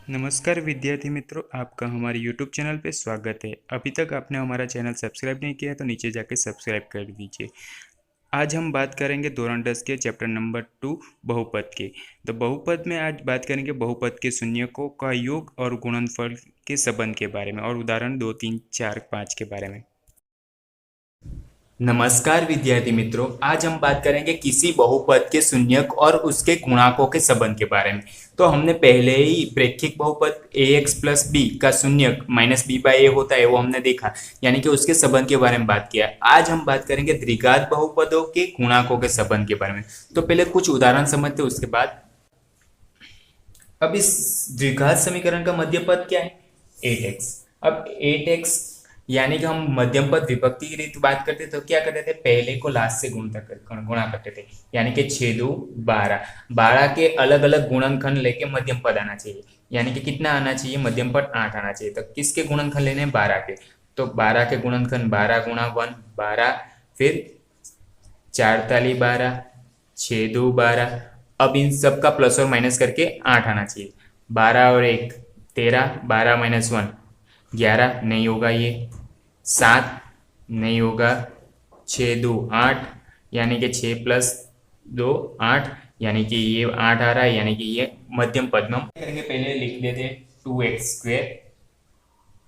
नमस्कार विद्यार्थी मित्रों, आपका हमारे YouTube चैनल पे स्वागत है। अभी तक आपने हमारा चैनल सब्सक्राइब नहीं किया है तो नीचे जाके सब्सक्राइब कर दीजिए। आज हम बात करेंगे धोरण 10 के चैप्टर नंबर 2 बहुपद के। तो बहुपद में आज बात करेंगे बहुपद के शून्यकों का योग और गुणनफल के संबंध के बारे में और उदाहरण 2, 3, 4, 5 के बारे में। नमस्कार विद्यार्थी मित्रों, आज हम बात करेंगे किसी बहुपद के शून्यक और उसके गुणांकों के संबंध के बारे में। तो हमने पहले ही प्रेक्षिक बहुपद ax प्लस बी का शून्यक माइनस बी बाई ए होता है वो हमने देखा, यानी कि उसके संबंध के बारे में बात किया। आज हम बात करेंगे द्विघात बहुपदों के गुणांकों के संबंध के बारे में। तो पहले कुछ उदाहरण समझते हैं, उसके बाद अब इस द्विघात समीकरण का मध्य पद क्या है? 8x। अब 8x यानी कि हम मध्यम पद विभक्ति की रीत बात करते तो क्या करते थे? पहले को लास्ट से गुणा करते थे, यानी कि 6 दो 12। 12 के अलग अलग गुणनखंड लेके मध्यम पद आना चाहिए, यानी कि कितना आना चाहिए? मध्यम पद 8 आना चाहिए। तो किसके गुणनखंड लेने हैं? 12 के। तो 12 के गुणनखंड 12 गुणा 1 12, फिर 4 ताली 12, 6 दो 12। अब इन सब का प्लस और माइनस करके 8 आना चाहिए। 12 और 1 13, 12 माइनस 1 11, नहीं होगा ये। 7 नहीं होगा। 6 दो 8, यानी कि 6 प्लस 2 8, यानी कि ये 8 आ रहा है, यानी कि ये मध्यम पद में हम करेंगे। पहले लिख लेते 2x²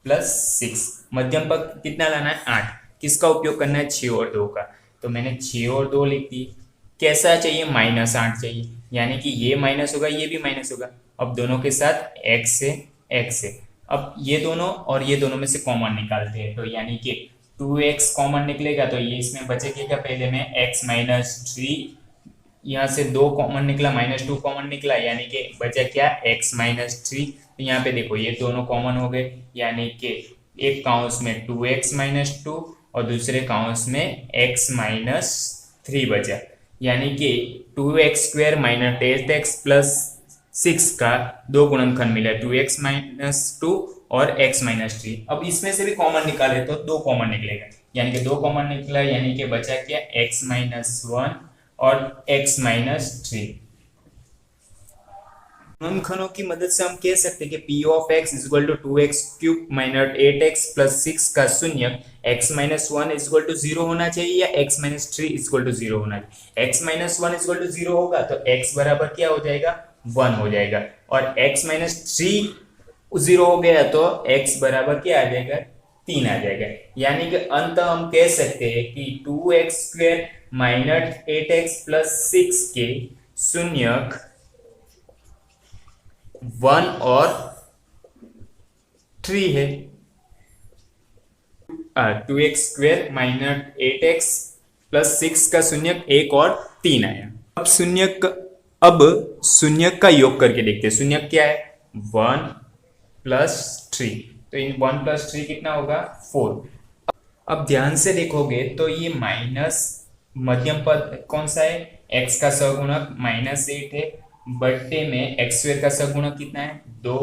प्लस 6। मध्यम पद कितना लाना है? 8। किसका उपयोग करना है? 6 और 2 का। तो मैंने 6 और 2 लिख दी। कैसा चाहिए? -8 चाहिए, यानी कि ये माइनस होगा, ये भी माइनस होगा। अब दोनों के साथ x है। अब ये दोनों और ये दोनों में से कॉमन निकालते हैं, तो यानी कि 2x कॉमन निकलेगा, तो ये इसमें बचेगा पहले में x माइनस 3। यहाँ से 2 कॉमन निकला, -2 कॉमन निकला, यानी कि बचा क्या? x minus 3। तो यहाँ पे देखो ये दोनों कॉमन हो गए, यानी कि एक काउंस में 2x माइनस 2 और दूसरे काउंस में x माइनस 3 बचा, यानी कि 2x² माइनस 8x प्लस 6 का दो गुणनखंड मिला, 2x माइनस 2 और x माइनस 3। अब इसमें से भी कॉमन निकाले तो 2 कॉमन निकलेगा, यानी कि 2 कॉमन निकला, यानी कि बचा क्या? x माइनस 1 और x माइनस 3। गुणनखंडों की मदद से हम कह सकते हैं कि p of x is equal to 2x³ minus 8x plus 6 का शून्यक x minus 1 is equal to 0 होना चाहिए या x minus 3 is equal to 0 होना चाहिए। x minus 1 is equal to 0 होगा तो x बराबर क्या हो जाएगा? 1 हो जाएगा, और x माइनस 3 0 हो गया तो x बराबर क्या आ जाएगा? 3 आ जाएगा। यानी कि अंत हम कह सकते हैं कि 2x² माइनस 8x प्लस 6 के शून्यक 1 और 3 है। 2x² माइनस 8x प्लस 6 का शून्यक 1 और 3 आया। अब शून्यक का योग करके देखते हैं। शून्यक क्या है? 1 प्लस 3, तो इन 1 प्लस 3 कितना होगा? 4। अब ध्यान से देखोगे तो ये माइनस मध्यम पद कौन सा है? x का सहगुणक -8 है, बट्टे में x² का सहगुणक कितना है? 2,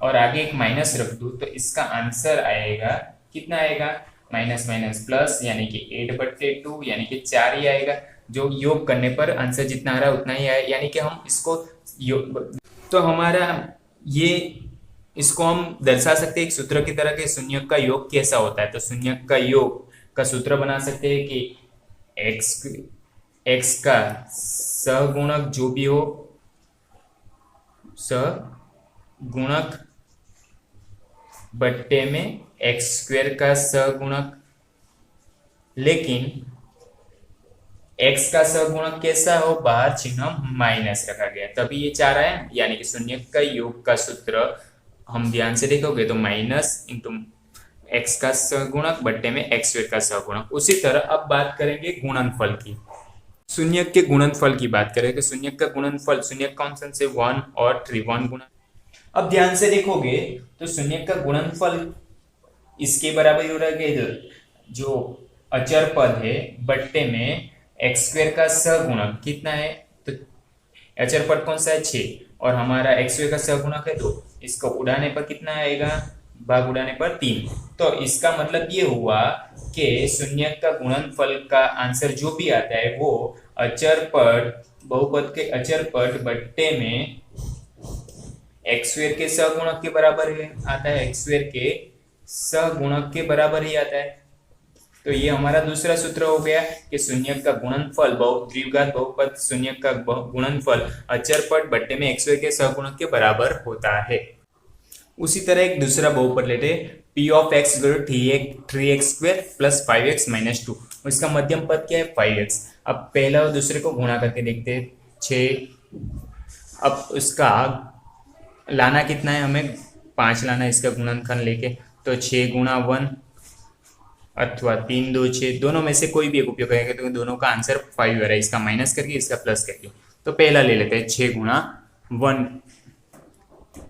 और आगे एक माइनस रख दूं तो इसका आंसर आएगा कितना आएगा? माइनस माइनस प्लस, यानी कि 8/2, यानी कि 4 ही आएगा। जो योग करने पर आंसर जितना आ रहा है उतना ही आएगा, यानी कि हम इसको तो हमारा ये इसको हम दर्शा सकते हैं एक सूत्र की तरह के शून्यक का योग कैसा होता है। तो शून्यक का योग का सूत्र बना सकते हैं कि x का सहगुणक जो भी हो, सहगुणक बट्टे में x² का सहगुणक, लेकिन x का सहगुणक कैसा हो? बाहर चिन्ह माइनस रखा गया, तभी ये 4 आया। यानी कि शून्यक का योग का सूत्र हम ध्यान से देखोगे तो माइनस इंटू x का सहगुणक बट्टे में x² का सहगुणक। उसी तरह अब बात करेंगे गुणनफल की। शून्यक के गुणनफल की बात करें। शून्यक का गुणनफल, शून्यक कौन सा से 1 और 3, 1 गुणा। अब ध्यान से देखोगे तो शून्यक का गुणनफल इसके बराबर हो रहा है, जो अचर पद है बट्टे में x² का सहगुणक कितना है? तो अचर पद कौन सा है? 6, और हमारा x² का सहगुणक है 2। इसको उड़ाने पर कितना आएगा? भाग उड़ाने पर 3। तो इसका मतलब ये हुआ कि शून्यक का गुणनफल का आंसर जो भी आता है वो अचर पद, बहुपद के अचर पद बट्टे में एक्स स्क्वायर के सहगुणक के बराबर है आता है, एक्स स्क्वायर के सहगुणक के बराबर ही आता है। तो ये हमारा दूसरा सूत्र हो गया कि शून्यक का गुणनफल द्विघात बहुपद शून्यक का गुणनफल अचर पद बट्टे में एक्स स्क्वायर के सहगुणक के बराबर होता है। उसी तरह एक दूसरा बहुपद लेते हैं, P of x three x square plus 5x minus 2। इसका मध्यम पद क्या है 5x। अब पहला और दूसरे को गुणा करके देखते हैं 6। अब उसका लाना कितना है, हमें 5 लाना है इसका गुणनखंड लेके, तो 6 गुणा 1 अथवा 3 2 6 दोनों में से कोई भी एक उपयोग करेंगे तो दोनों का आंसर 5 आ रहा है, इसका माइनस करके इसका प्लस करके। तो पहला ले लेते हैं 6 गुणा 1,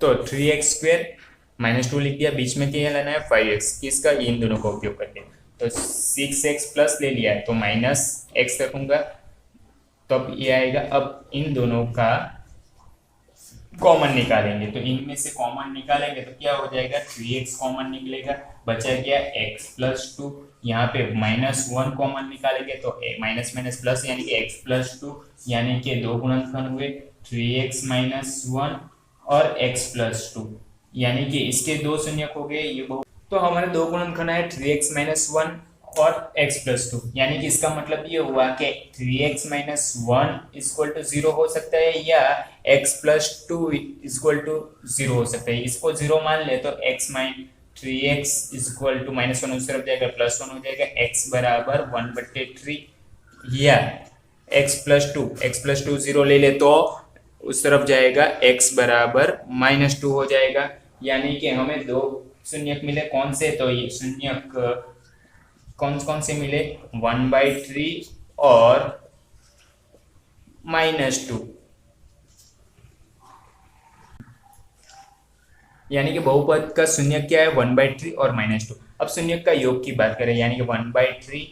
तो 3x स्क्वायर माइनस 2 लिख दिया, बीच में क्या लेना है 5x, किसका, इन दोनों का उपयोग करके। तो 6x प्लस ले लिया है तो माइनस x रखूंगा, तो अब ये आएगा। अब इन दोनों का कॉमन निकालेंगे, तो इनमें से कॉमन निकालेंगे तो क्या हो जाएगा, 3x कॉमन निकलेगा, बचा गया x प्लस 2। यहाँ पे -1 कॉमन निकालेंगे तो माइनस माइनस प्लस यानी कि x प्लस 2, यानी कि दो गुणनखंड हुए 3x माइनस 1 और x प्लस 2, यानी कि इसके दो शून्यक हो गए। ये तो हमारे दो गुणनखंड है 3x माइनस 1 और x प्लस 2, यानी कि इसका मतलब ये हुआ कि 3x माइनस 1 इक्वल टू 0 हो सकता है या x प्लस 2 इक्वल टू 0 हो सकता है। इसको 0 मान ले तो x mine 3x equal to -1 उस तरफ जाएगा, +1 हो जाएगा, x बराबर 1/3, या x प्लस 2 0 ले ले तो उस तरफ जाएगा, x बराबर -2 हो जाएगा। यानी कि हमें दो शून्यक मिले, कौन से, तो ये शून्यक कौन कौन से मिले, 1/3 और -2, यानी कि बहुपद का शून्यक क्या है 1/3 और -2। अब शून्यक का योग की बात करें, यानी कि 1/3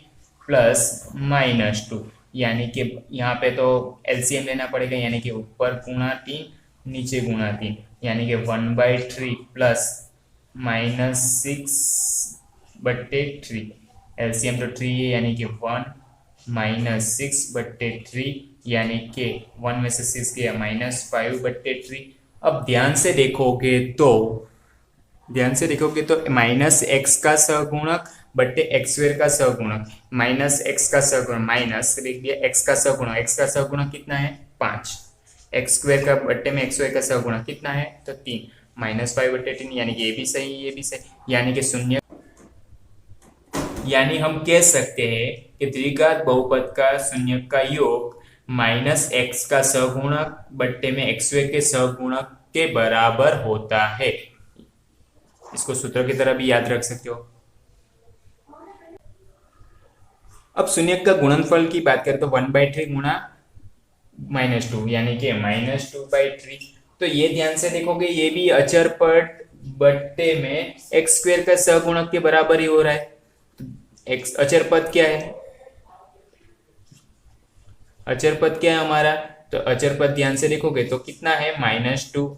प्लस -2, यानी कि यहाँ पे तो एलसीएम लेना पड़ेगा, यानी कि ऊपर गुणा 3 नीचे गुणा 3, यानी कि 1/3 प्लस -6/3, एलसीएम तो 3 है, यानी कि 1 -6/3, यानी कि 1 में से 6 गया -5/3। अब ध्यान से देखोगे तो -x का सहगुणक बट्टे x स्क्वायर का सहगुणक, -x का सहगुणक माइनस लिख दिया, x का सहगुणक कितना है 5, x स्क्वायर का बट्टे में x स्क्वायर का सहगुणक कितना है तो 3, -5/3, यानी कि ये भी सही ये भी सही, यानी कि शून्य, यानी हम कह सकते हैं कि द्विघात बहुपद का शून्यक का योग -x का सहगुणक बट्टे में x स्क्वायर के सहगुणक के बराबर होता है। इसको सूत्र की तरह भी याद रख सकते हो। अब शून्यक का गुणनफल की बात करें तो 1/3 गुणा -2, यानी कि -2/3। तो ये ध्यान से देखोगे, ये भी अचर पद बट्टे में x स्क्वायर का सहगुणक के बराबर ही हो रहा है। x अचर पद क्या है, अचर पद क्या है हमारा, तो अचर पद ध्यान से देखोगे तो कितना है -2,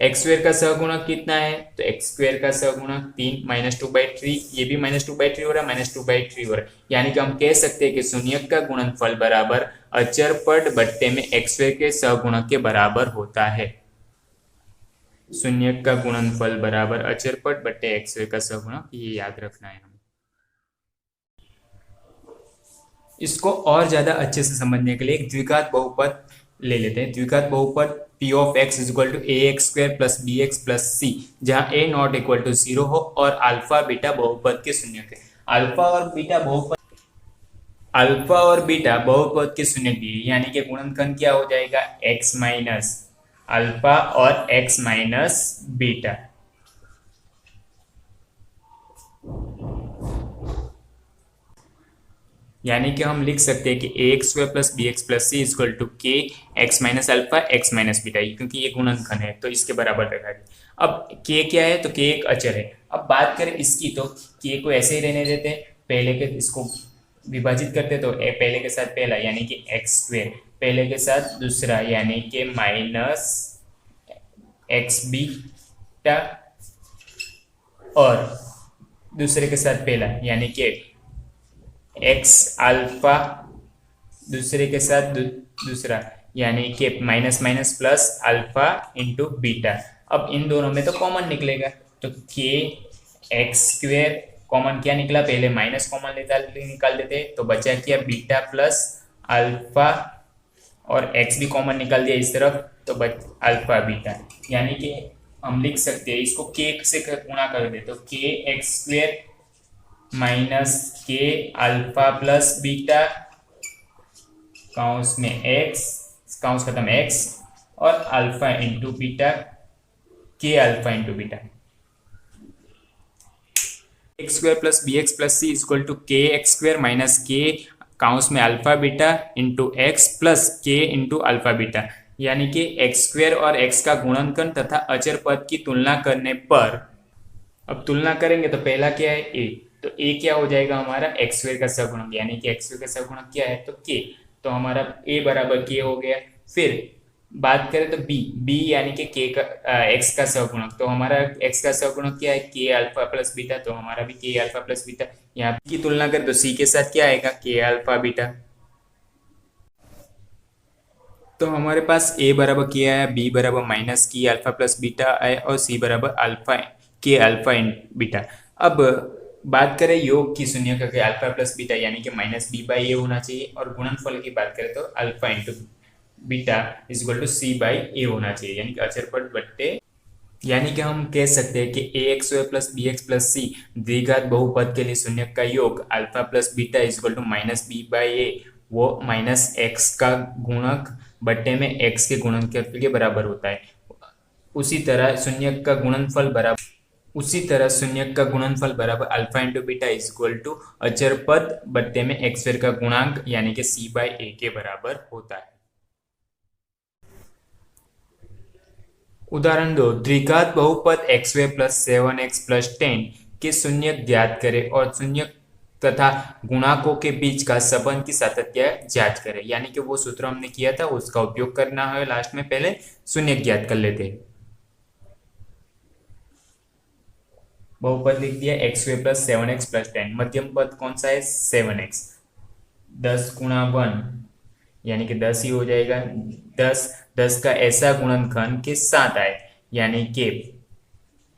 एक्स स्क्वायर का सहगुणक कितना है, तो एक्स स्क्वायर का सहगुणक 3, -2/3, ये भी -2/3 हो रहा है, -2/3 हो रहा है, यानी कि हम कह सकते हैं कि शून्यक का गुणनफल बराबर अचर पद बट्टे में एक्स स्क्वायर के सहगुणक के बराबर होता है। शून्यक का गुणनफल बराबर अचर पद बट्टे एक्स स्क्वायर का सहगुणक, ये याद रखना है हमें। इसको और ज्यादा अच्छे से समझने के लिए एक द्विघात बहुपद ले लेते हैं। द्विघात बहुपद p of x equal to ax² plus bx plus c, जहां a नॉट इक्वल टू 0 हो और अल्फा बीटा बहुपद के शून्यक है। अल्फा और बीटा बहुपद के शून्यक दिए, यानी कि गुणनखंड क्या हो जाएगा, x माइनस अल्फा और x माइनस बीटा। यानी कि हम लिख सकते हैं कि ax² plus bx plus c equal to k x minus alpha x minus beta, क्योंकि ये गुणनखंड है तो इसके बराबर रखा गया। अब k क्या है, तो k एक अचर है। अब बात करें इसकी, तो k को ऐसे ही रहने देते, पहले के इसको विभाजित करते तो पहले के साथ पहला यानी कि x², पहले के साथ दूसरा यानी कि माइनस x बीटा, और दूसरे के साथ पहला यानी कि x अल्फा, दूसरे के साथ दूसरा यानी कि minus minus plus alpha into beta. अब इन दोनों में तो कॉमन निकलेगा, तो के एक्स स्क्वेयर कॉमन क्या निकला, पहले माइनस कॉमन निकाल देते, तो बचा क्या बीटा प्लस अल्फा, और एक्स भी कॉमन निकाल दिया इस तरफ, तो बच अल्फा बीटा। यानी कि हम लिख सकते हैं इसको के से गुणा कर दे, तो k x square minus k alpha plus beta काउंस में एक्स, काउंस खत्म एक्स, और alpha into beta, k alpha into beta. X square plus b x plus c equal to k x square minus k काउंस में alpha beta into x plus k into alpha beta. यानी कि x square और x का गुणनखंड तथा अचर पद की तुलना करने पर, अब तुलना करेंगे तो पहला क्या है ए, तो ए क्या हो जाएगा हमारा एक्स स्क्वायर का सगुणक, यानी कि एक्स स्क्वायर का सगुणक क्या है तो के, तो हमारा ए बराबर के हो गया। फिर बात करें तो बी यानी कि के का एक्स का सगुणक, तो हमारा एक्स का सगुणक क्या है के अल्फा प्लस बीटा, तो हमारा भी के अल्फा प्लस बीटा। यहाँ की तुलना करें तो सी के साथ क्या आएगा के अल्फा बीटा, तो हमारे पास ए बराबर क्या आया, बी बराबर माइनस की अल्फा प्लस बीटा आया, और सी बराबर अल्फा के अल्फा इन बीटा। अब बात करें योग की शून्य का अल्फा प्लस बीटा यानी कि माइनस बी बाई ए होना चाहिए, और गुणनफल की बात करें तो alpha into beta is equal to C by A होना चाहिए, यानी कि अचर पद बट्टे, यानी कि हम कह सकते हैं कि a x y plus b x plus c द्विघात बहुपद के लिए शून्य का योग alpha plus beta is equal to minus b by a, वो माइनस एक्स का गुणक बट्टे में एक्स के गुणनफल के बराबर होता है। उसी तरह शून्य का गुणनफल बराबर alpha into beta is equal to अचर पद बट्टे में एक्स स्क्वायर का गुणांक यानी कि सी बाई ए के बराबर होता है। उदाहरण 2, द्विघात बहुपद x y plus 7x plus 10 के शून्य ज्ञात करें और शून्य तथा गुणाकों के बीच का संबंध की सातत्य जांच करें। यानी कि वो सूत्र हमने किया था उसका उपयोग करना है, लास्ट में पहले शून्य ज्ञात कर लेते हैं। बहुपद लिख दिया x y plus 7x plus 10, मध्यम पद कौन सा है 7x, 10 गुणा 1 यानी कि 10 ही हो जाएगा, 10 का ऐसा गुणनखंड के साथ आए, यानी कि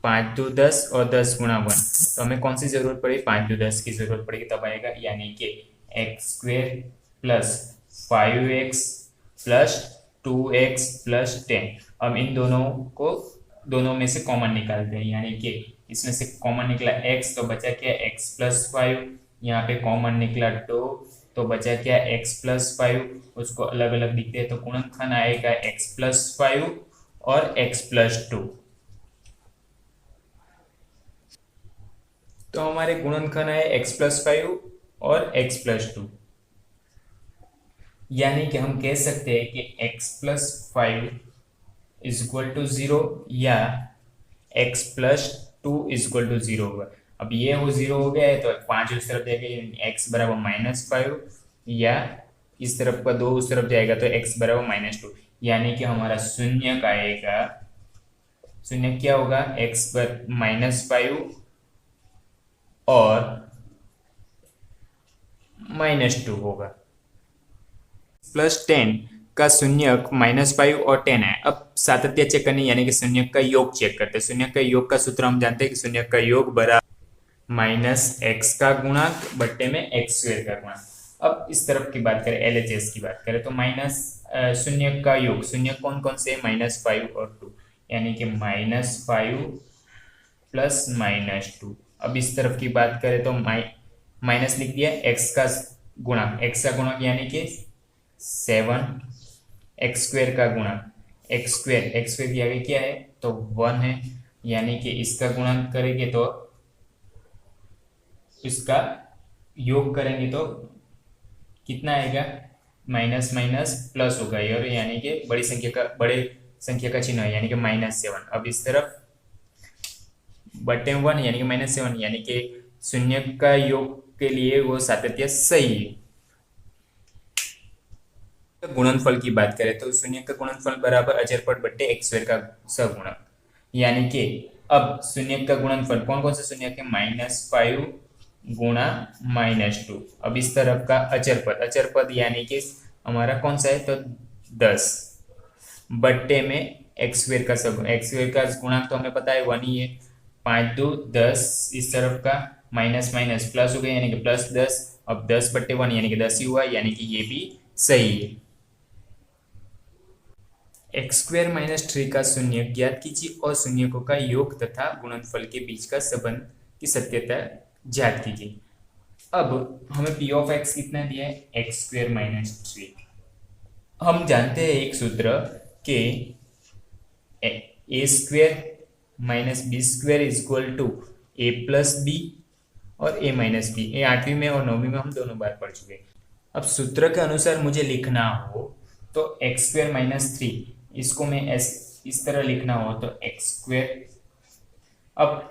5 2 10 और 10 गुणा 1, तो हमें कौन सी जरूरत पड़ेगी 5 2 10 की जरूरत पड़ेगी, तब आएगा यानी कि x square plus 5x plus 2x plus 10। अब इन दोनों में से कॉमन निकालते हैं, यानी कि इसमें से कॉमन निकला x, तो बचा क्या x प्लस 5, यहाँ पे कॉमन निकला 2, तो बचा क्या x प्लस 5, उसको अलग अलग लिखते हैं, तो गुणनखंड आएगा x प्लस 5 और x प्लस 2। तो हमारे गुणनखंड है x प्लस 5 और x प्लस 2, यानी कि हम कह सकते हैं कि x plus 5 is equal to 0 या x plus 2 is equal to 0 होगा। अब ये वो 0 हो गया है तो 5 उस तरफ जाएगा, x बराबर माइनस 5, या इस तरफ का 2 उस तरफ जाएगा तो x बराबर माइनस 2, यानी कि हमारा शून्य का आएगा, शून्य क्या होगा x पर माइनस 5 और माइनस 2 होगा। प्लस 10 का शून्यक माइनस 5 और 10 है। अब सातत्य चेक करने यानी कि शून्यक का योग चेक करते हैं। शून्यक का योग का सूत्र हम जानते हैं कि शून्यक का योग बराबर माइनस एक्स का गुणांक बट्टे में एक्स स्क्वायर का गुणांक। अब इस तरफ की बात करें LHS की बात करें तो माइनस शून्यक का योग, शून्यक कौन कौन से माइनस 5 और 2, यानी कि माइनस 5 प्लस माइनस 2। अब इस तरफ की बात करें तो माइनस लिख दिया एक्स का गुणक, एक्स का गुणक यानी कि 7, एक्स स्क्वायर का गुणक एक्स स्क्वायर की आगे क्या है तो 1 है, यानी कि इसका गुणन करेंगे तो इसका योग करेंगे तो कितना आएगा, माइनस माइनस प्लस होगा, और यानी कि बड़े संख्या का चिन्ह है यानी कि -7। अब इस तरफ बटे 1 यानी कि -7, यानी कि शून्य का योग के लिए वो सातत्य सही है। गुणनफल की बात करें तो शून्य का गुणनफल बराबर अचरपट बट्टे एक्स स्क्वायर का सगुणक, यानी कि अब शून्य का गुणनफल कौन कौन से शून्य के -5 गुणा -2। अब इस तरफ का अचरपद यानी कि हमारा कौन सा है तो 10 बट्टे में एक्स स्क्वेयर का सगुण, एक्स स्क्वेयर का गुणांक तो हमें पता है 1 ही है। 5 2 10, इस तरफ का माइनस माइनस प्लस हो गया यानी कि प्लस 10। अब 10/1 यानी कि 10 ही हुआ, यानी कि ये भी सही है। एक्स स्क्वेयर माइनस 3 का शून्य ज्ञात कीजिए और शून्यकों का योग तथा गुणनफल के बीच का संबंध की सत्यता ज्ञात कीजिए। अब हमें पी ऑफ एक्स कितना दिया है, एक्स स्क्वेयर माइनस 3। हम जानते हैं एक सूत्र के a square minus b square is equal to a plus b और ए माइनस बी। ये 8वीं में और 9वीं में हम दोनों बार पढ़ चुके हैं। अब सूत्र के अनुसार मुझे लिखना हो तो एक्स स्क्वेयर माइनस 3, इसको मैं इस तरह लिखना हो तो एक्स स्क्वेयर। अब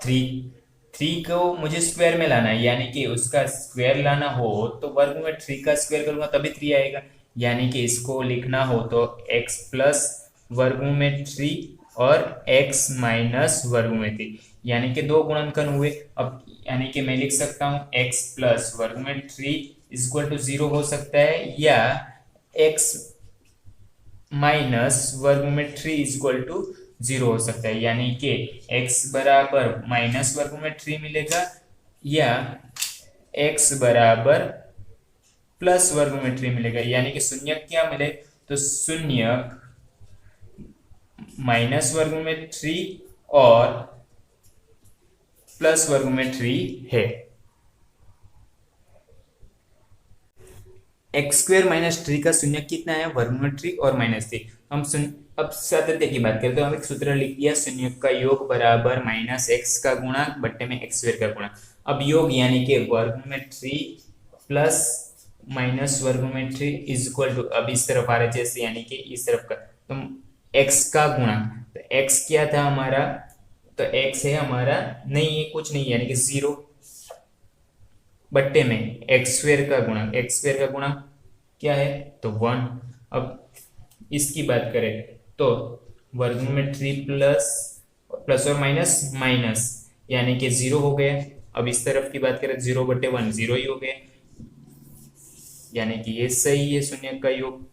3 को मुझे स्क्वायर में लाना है, यानी कि उसका स्क्वायर लाना हो तो वर्ग में 3 का स्क्वायर करूंगा तभी 3 आएगा। यानी कि इसको लिखना हो तो x प्लस वर्गमूल में 3 और x माइनस वर्गमूल में 3, यानी कि दो गुणनखंड हुए। अब यानी कि मैं लिख सकता हूँ x प्लस वर्गमूल में 3 इक्वल टू 0 हो सकता है, या x माइनस वर्गमूल में 3 इक्वल टू 0 हो सकता है। यानी कि x बराबर माइनस वर्गमूल में 3 मिलेगा या x बराबर प्लस वर्गमूल में 3 मिलेगा। यानी कि शून्य क्या मिले, तो शून्य माइनस वर्गमूल में 3 और प्लस वर्गमूल में 3 है। एक्स स्क्वेयर माइनस 3 का शून्य कितना है, वर्गमूल में 3 और माइनस 3। हम अब सातत्य की बात करें तो हम एक सूत्र लिख दिया, शून्य का योग बराबर माइनस एक्स का गुणांक बट्टे में एक्स स्क्वेयर का गुणांक। अब योग यानी कि वर्गमूल में 3 प्लस माइनस वर्गमूल में 3 इज इक्वल टू, अब इस तरफ आ रहा है जैसे, यानी कि इस तरफ का तो x का गुणांक, तो x क्या था हमारा, तो x है हमारा नहीं है कुछ नहीं, यानी कि 0 बट्टे में एक्स स्क्वेयर का गुणांक, एक्स स्क्वेयर का गुणांक क्या है तो 1। अब इसकी बात करें तो वर्गमूल में 3 प्लस और माइनस माइनस यानी कि 0 हो गया। अब इस तरफ की बात करें 0/1 0 ही हो गया, यानी कि ये सही है शून्य का योग।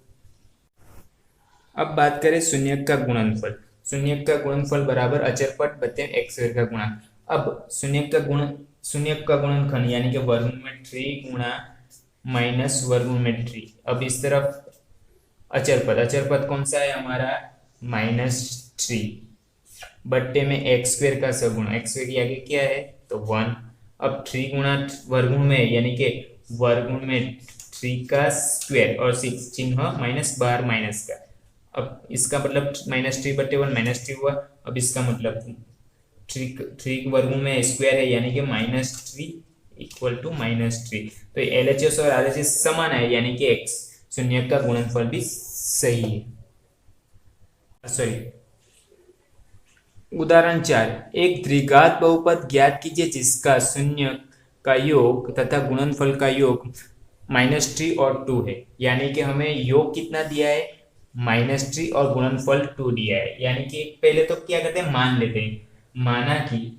अब बात करें शून्य का गुणनफल, शून्य का गुणनफल बराबर अचरपट बटे एक्स स्क्वायर का गुणांक। अब शून्य का गुणनखंड यानी कि वर्गमूल में 3 गुणा माइनस वर्गमूल में 3। अब इस तरफ अचरपद कौन सा है हमारा, -3 बट्टे में एक्स स्क्वायर का सगुण, एक्स स्क्वायर की आगे क्या है तो 1। अब 3 गुणा वर्गमूल में यानी कि वर्गमूल में 3 का स्क्वायर और 6 चिन्ह माइनस बाहर माइनस का। अब इसका मतलब -3/1 -3 हुआ। अब इसका मतलब 3 वर्गमूल में स्क्वायर है यानी कि -3 इक्वल टू -3। तो LHS और RHS समान है, यानी कि x शून्य का गुणनफल भी सही है। सॉरी, उदाहरण 4, एक द्विघात बहुपद ज्ञात कीजिए जिसका शून्य का योग तथा गुणनफल का योग -3 और 2 है। यानी कि हमें योग कितना दिया है -3 और गुणनफल 2 दिया है। यानी कि पहले तो क्या करते हैं, मान लेते हैं, माना कि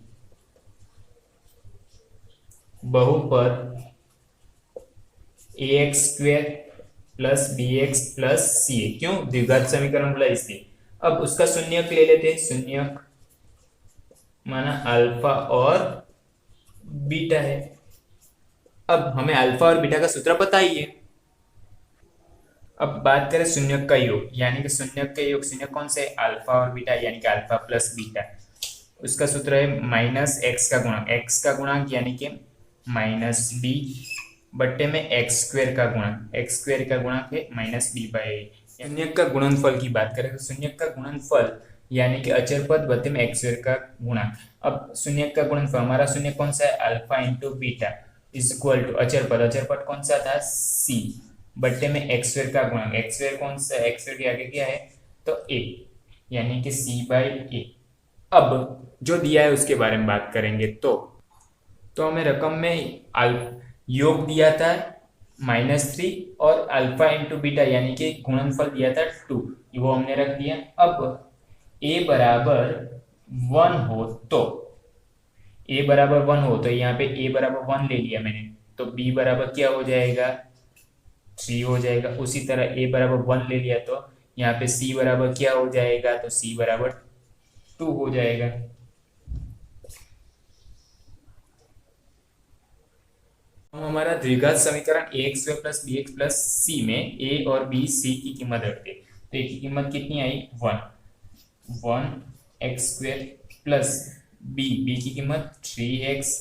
बहुपद ax² plus bx plus c है। क्यों, द्विघात समीकरण बोला इसलिए। अब उसका शून्यक ले लेते हैं, शून्यक माना अल्फा और बीटा है। अब हमें अल्फा और बीटा का सूत्र पता ही है। अब बात करें शून्यक का योग, यानी कि शून्यक का योग, शून्यक कौन से, अल्फा और बीटा, यानी कि अल्फा प्लस बीटा। उसका सूत्र है -x का गुणांक, x का गुणांक यानी कि -b बट्टे में एक्स स्क्वायर का गुणांक, एक्स स्क्वायर का गुणांक है -b/a। शून्यक का गुणनफल की बात करें तो शून्यक का गुणनफल यानी कि अचरपद बट्टे में एक्स स्क्वायर का गुणांक। अब शून्यक का गुणनफल, हमारा शून्य कौन सा है, alpha into beta is equal to अचरपद कौन सा था, c बट्टे में एक्स स्क्वायर का गुणांक, एक्स स्क्वायर कौन सा, एक्स स्क्वायर के आगे क्या है तो a, यानी कि c/a। अब जो दिया है उसके बारे में बात करेंगे तो हमें रकम में योग दिया था -3 और अल्फा इंटू बीटा यानी कि गुणनफल दिया था 2, वो हमने रख दिया। अब a बराबर 1 हो तो यहाँ पे a बराबर 1 ले लिया मैंने, तो b बराबर क्या हो जाएगा 3 हो जाएगा। उसी तरह a बराबर 1 ले लिया तो यहाँ पे c बराबर क्या हो जाएगा, तो c बराबर 2 हो जाएगा। हम हमारा द्विघात समीकरण a x square plus b x plus c में ए और बी सी की कीमत रखते हैं। तो ए की कीमत कितनी आई, 1 प्लस बी की कीमत 3x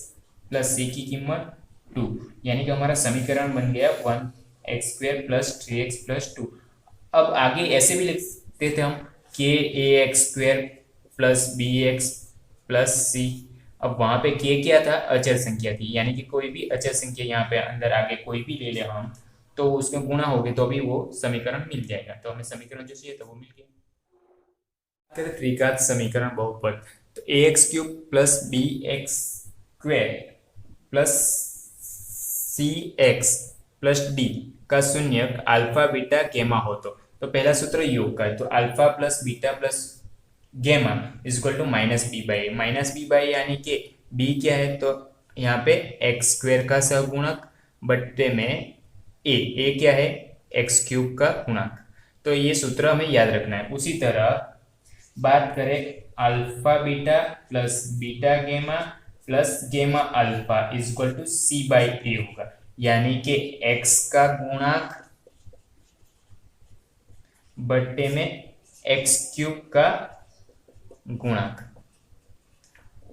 प्लस सी की कीमत 2, यानी कि हमारा समीकरण बन गया 1x² प्लस 3x प्लस 2। अब आगे ऐसे भी लिख सकते थे हम के a x square plus b x plus c. अब वहां पे के क्या था, अचर संख्या थी, यानी कि कोई भी अचर संख्या यहाँ पे अंदर आगे कोई भी ले ले हम, तो उसमें गुणा हो गए तो भी वो समीकरण मिल जाएगा। तो हमें समीकरण जो चाहिए था वो मिल गया। त्रिघात समीकरण बहुपद, तो a x cube plus b x square plus c x plus d का शून्यक अल्फा बीटा गेमा हो तो पहला सूत्र योग का है, तो alpha plus beta plus gamma is equal to minus b by यानी कि बी क्या है, तो यहाँ पे एक्स स्क्वेयर का सहगुणक बट्टे में ए क्या है, एक्स क्यूब का गुणक। तो ये सूत्र हमें याद रखना है। उसी तरह बात करें alpha beta plus beta gamma plus gamma alpha is equal to C by a होगा, यानी कि x का गुणक बट्टे में एक्स क्यूब का गुणक।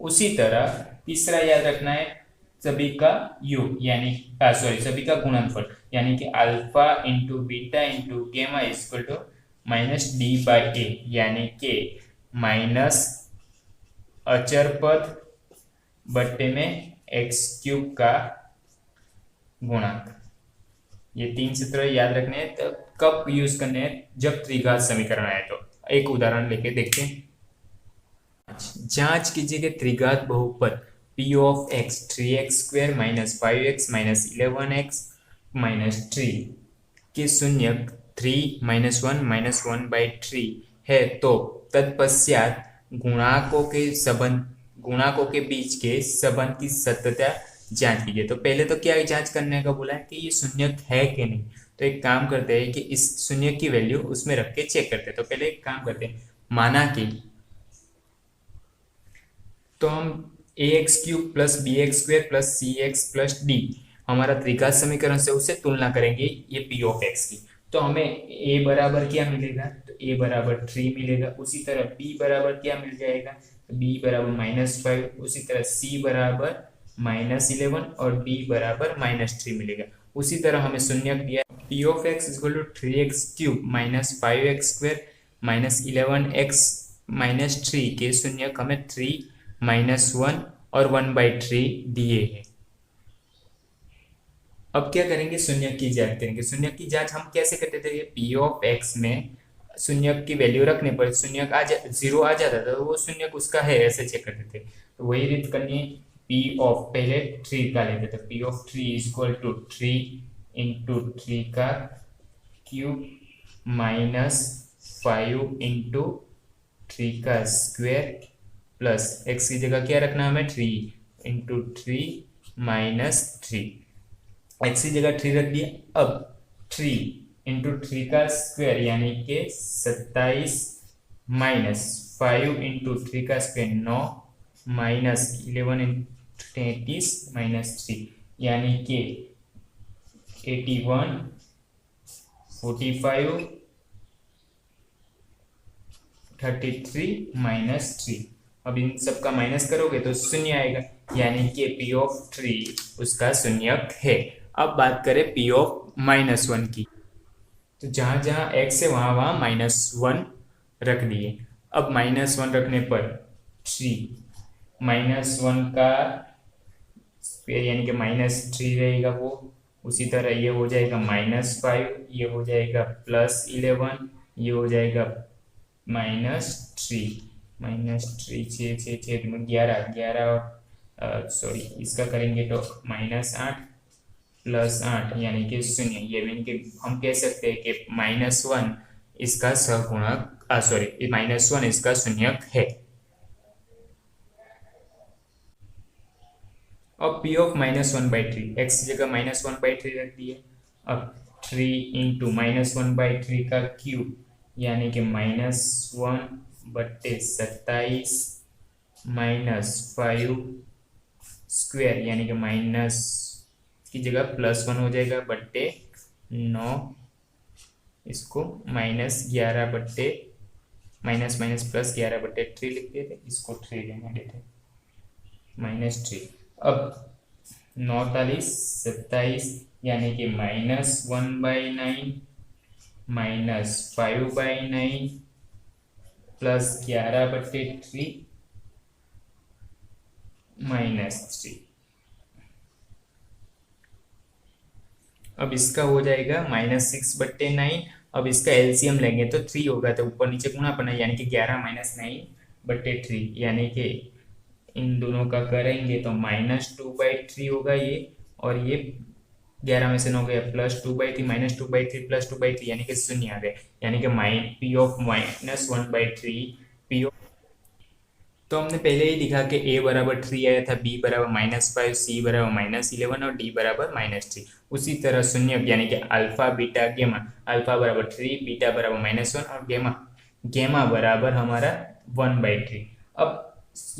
उसी तरह तीसरा याद रखना है सभी का योग, यानी सभी का गुणनफल, यानी कि alpha into beta into gamma is equal to minus d by a, यानी कि माइनस अचर पद बट्टे में एक्स क्यूब का गुणक। ये 3 सूत्र याद रखने हैं। तो कब यूज करने हैं, जब त्रिघात समीकरण आए। तो एक उदाहरण लेके देखते हैं। जांच कीजिए कि त्रिघात बहुपद p of x 3x square minus 5x minus 11x minus 3 के शून्यक 3 माइनस 1 बाई 3 है, तो तत्पश्चात गुणाकों के बीच के संबंध की सत्यता जांच कीजिए। तो पहले तो क्या जांच करने का बोला है कि ये शून्यक है कि नहीं। तो एक काम करते हैं कि इस शून्यक की वैल्यू उसमें रख के चेक करते हैं। तो पहले एक काम करते हैं, माना कि तो हम a x cube plus b x square plus c x plus d हमारा त्रिघात समीकरण से उसे तुलना करेंगे ये पी ऑफ एक्स की। तो हमें ए बराबर क्या मिलेगा, तो ए बराबर 3 मिलेगा। उसी तरह बी बराबर क्या मिल जाएगा, तो बी बराबर -5। उसी तरह सी बराबर -11 और डी बराबर -3 मिलेगा। उसी तरह हमें शून्यक दिया p of x is equal to 3x cube minus 5x square minus 11x minus 3 के शून्यक हमें 3 -1 और 1/3 दिए हैं। अब क्या करेंगे, शून्यक की जांच करेंगे। शून्यक की जांच हम कैसे करते थे, पी ऑफ एक्स में शून्यक की वैल्यू रखने पर शून्यक 0 आ जाता था, तो वो शून्यक उसका है ऐसे चेक करते थे। तो वही रीत करनी है, पी ऑफ पहले 3 का लेते थे, p of 3 is equal to 3 into 3 का क्यूब माइनस 5 इंटू 3 का स्क्वेयर प्लस एक्स की जगह क्या रखना हमें 3 इंटू 3 माइनस 3, एक्स की जगह 3 रख दिया। अब 3 इंटू 3 का स्क्वायर यानी कि 27 माइनस 5 इंटू 3 का स्क्वायर 9 माइनस 11 इंटू 33 माइनस 3 यानी कि 81 45 33 माइनस 3। अब इन सब का माइनस करोगे तो शून्य आएगा, यानी कि पी ऑफ 3 उसका शून्यक है। अब बात करें पी ऑफ -1 की, तो जहां जहां x है वहां वहां -1 रख दिए। अब -1 रखने पर 3 -1 का स्क्वायर यानी कि -3 रहेगा वो। उसी तरह ये हो जाएगा -5, ये हो जाएगा +11, ये हो जाएगा -3 6 में 11 सॉरी इसका करेंगे तो -8 + 8 यानी कि 0। ये मीन कि हम कह सकते हैं कि -1 इसका सहगुणक -1 इसका शून्यक है। अब p ऑफ -1/3 x की जगह -1/3 रख दिए। अब 3 इंटू -1/3 का क्यूब यानी कि -1/27 -5 स्क्वायर यानी कि माइनस की जगह +1 हो जाएगा बट्टे 9, इसको -11 बट्टे माइनस माइनस +11/3 लिख देते, इसको 3 लेने देते -3। अब 9×27 यानी कि -1/9 -5/9 +11/3 -3। अब इसका हो जाएगा -6/9। अब इसका एलसीएम लेंगे तो 3 होगा, तो ऊपर नीचे गुणा करना यानी कि 11 -9/3 यानी कि इन दोनों का करेंगे तो -2/3 होगा ये, और ये 11 में से 9 गया +2/3 -2/3 +2/3 यानी कि 0 आ गए, यानी कि P ऑफ -1/3 P ऑफ। तो हमने पहले ही लिखा कि a बराबर 3 आया था, b बराबर -5, c बराबर -11 और d बराबर -3। उसी तरह शून्य यानी कि अल्फा बीटा गेमा, अल्फा बराबर 3, बीटा बराबर -1 और गेमा गेमा बराबर हमारा 1/3। अब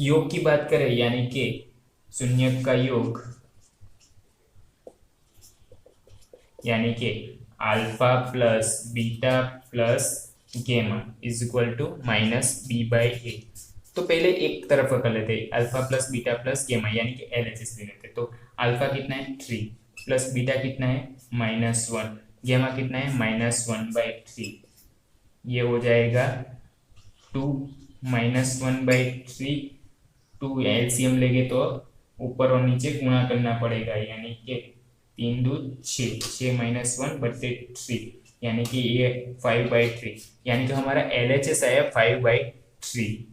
योग की बात करें यानी कि शून्य का योग यानी कि alpha plus beta plus gamma is equal to -b/a। तो पहले एक तरफ का कर लेते, अल्फा प्लस बीटा प्लस गेमा यानी कि LHS ले लेते। तो अल्फा कितना है 3, प्लस बीटा कितना है -1, गेमा कितना है -1/3, ये हो जाएगा 2 -1/3। 2 एलसीएम लेंगे तो ऊपर और नीचे गुणा करना पड़ेगा, यानी कि 3 दूनी 6, 6 -1/3 यानी कि ये 5/3, यानी कि हमारा LHS आया 5/3।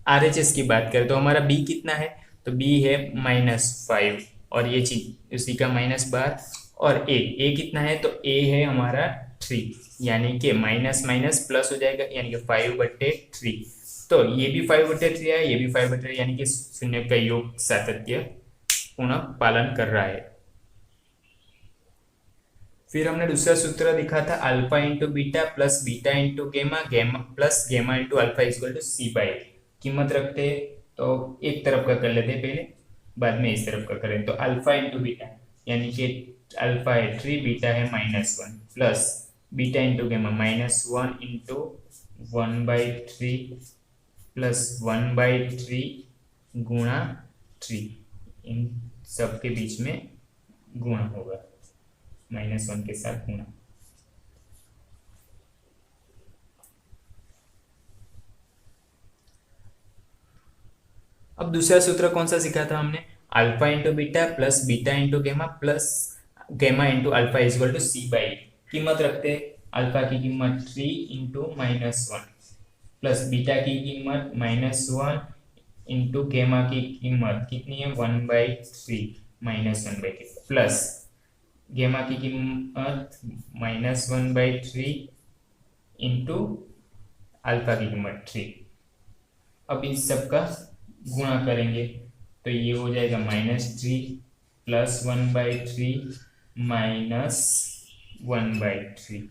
RHS की बात करें तो हमारा B कितना है, तो B है -5 और ये चीज उसी का -12, और A कितना है, तो A है हमारा 3 यानी कि माइनस माइनस प्लस हो जाएगा यानी कि 5/3। तो ये भी 5/3 है, ये भी 5/3 यानी कि शून्य का योग सातत्य पूर्ण पालन कर रहा है। फिर हमने दूसरा सूत्र दिखा था alpha into beta plus beta into गेमा गेमा plus gamma into alpha equal to c/a। कीमत रखते हैं तो एक तरफ का कर लेते हैं पहले, बाद में इस तरफ का करें। तो अल्फा इंटू बीटा यानी कि अल्फा है 3, बीटा है -1 प्लस बीटा इंटू गेमा -1 इंटू 1/3 प्लस 1/3 गुणा 3, इन सब के बीच में गुणा होगा, -1 के साथ गुणा। अब दूसरा सूत्र कौन सा सीखा था हमने, alpha into beta plus beta into gamma plus gamma into alpha equal to c/a। कीमत रखते हैं, अल्फा की कीमत 3 इंटू -1 प्लस बीटा की कीमत -1 इंटू गेमा की कीमत कितनी है 1/3 -1/3 प्लस गेमा की कीमत -1/3 इंटू अल्फा की कीमत 3। अब इस सब का गुणा करेंगे तो ये हो जाएगा -3 प्लस 1/3 माइनस 1/3,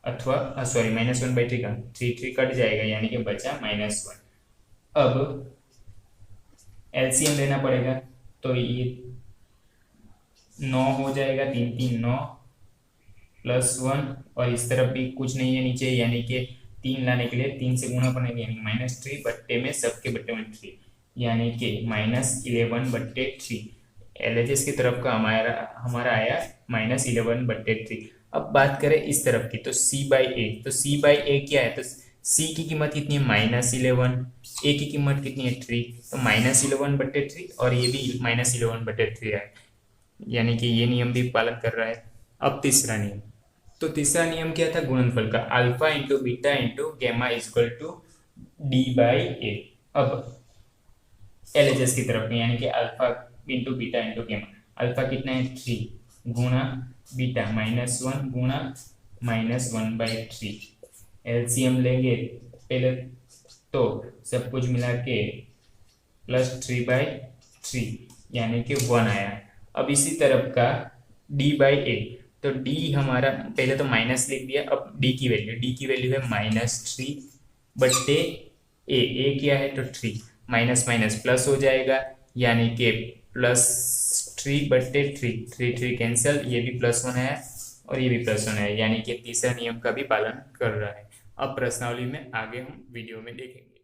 अथवा सॉरी -1/3 का 3 कट जाएगा यानी कि बचा -1। अब एलसीएम लेना पड़ेगा तो ये 9 हो जाएगा, 3 3 9 प्लस 1, और इस तरफ भी कुछ नहीं है नीचे, यानी कि 3 लाने के लिए 3 से गुणा करने यानी -3 बट्टे में सबके बट्टे में 3 यानी कि -11/3। LHS की तरफ का हमारा आया -11/3। अब बात करें इस तरफ की तो c/a, तो c/a क्या है, तो c की कीमत कितनी है -11, a की कीमत कितनी है 3, तो -11/3 और ये भी -11/3 है, यानी कि ये नियम भी पालन कर रहा है। अब तीसरा नियम, तो तीसरा नियम क्या था, गुणनफल का, अल्फा इंटू बीटा इंटू गेमा इक्वल टू d/a। अब LHS की तरफ में यानी कि अल्फा इंटू बीटा इंटू गेमा, अल्फा कितना है 3 गुणा बीटा -1 गुणा -1/3। एलसीएम लेंगे पहले तो सब कुछ मिला के +3/3 यानी कि 1 आया। अब इसी तरफ का d/a, तो डी हमारा पहले तो माइनस लिख दिया, अब डी की वैल्यू है -3/ए। ए क्या है तो 3, माइनस माइनस प्लस हो जाएगा, यानी कि +3/3, 3 कैंसिल, ये भी प्लस होना है और ये भी प्लस होना है, यानी कि तीसरा नियम का भी पालन कर रहा है। अब प्रश्नावली में आगे हम वीडियो में देखेंगे।